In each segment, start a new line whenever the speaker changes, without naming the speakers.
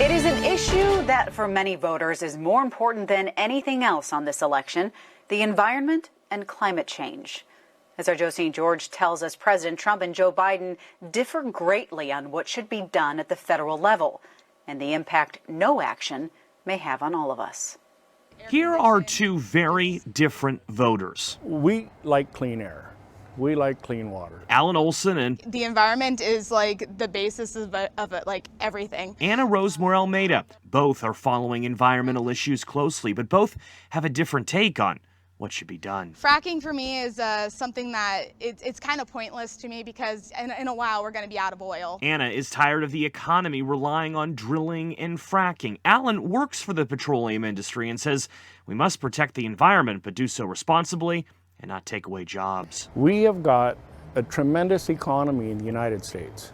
It is an issue that for many voters is more important than anything else on this election, the environment and climate change. As our Joe St. George tells us, President Trump and Joe Biden differ greatly on what should be done at the federal level and the impact no action may have on all of us.
Here are two very different voters.
We like clean air. We like clean water.
Alan Olson and
the environment is like the basis of it, like everything.
Anna Rosemore Almeida. Both are following environmental issues closely, but both have a different take on what should be done.
Fracking for me is something that it's kind of pointless to me because in a while we're going to be out of oil.
Anna is tired of the economy relying on drilling and fracking. Alan works for the petroleum industry and says we must protect the environment, but do so responsibly and not take away jobs.
We have got a tremendous economy in the United States,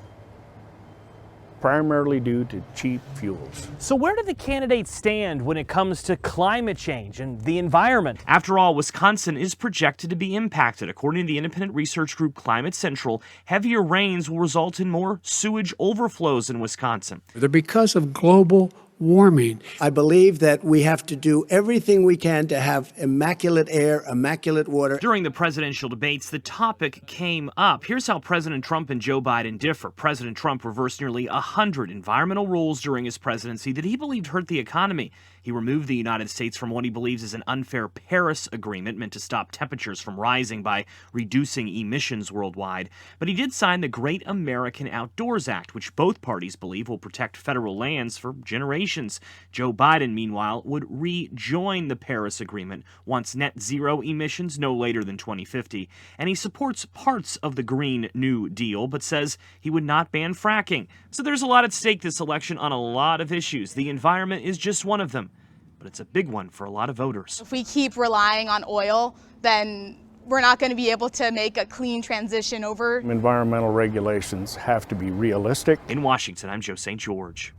primarily due to cheap fuels.
So where do the candidates stand when it comes to climate change and the environment?
After all, Wisconsin is projected to be impacted. According to the independent research group Climate Central, heavier rains will result in more sewage overflows in Wisconsin.
They're because of global warming. I believe that we have to do everything we can to have immaculate air, immaculate water.
During the presidential debates, the topic came up. Here's how President Trump and Joe Biden differ. President Trump reversed nearly 100 environmental rules during his presidency that he believed hurt the economy. He removed the United States from what he believes is an unfair Paris agreement meant to stop temperatures from rising by reducing emissions worldwide. But he did sign the Great American Outdoors Act, which both parties believe will protect federal lands for generations. Joe Biden, meanwhile, would rejoin the Paris Agreement once net zero emissions no later than 2050. And he supports parts of the Green New Deal, but says he would not ban fracking. So there's a lot at stake this election on a lot of issues. The environment is just one of them. But it's a big one for a lot of voters.
If we keep relying on oil, then we're not going to be able to make a clean transition over.
Environmental regulations have to be realistic.
In Washington, I'm Joe St. George.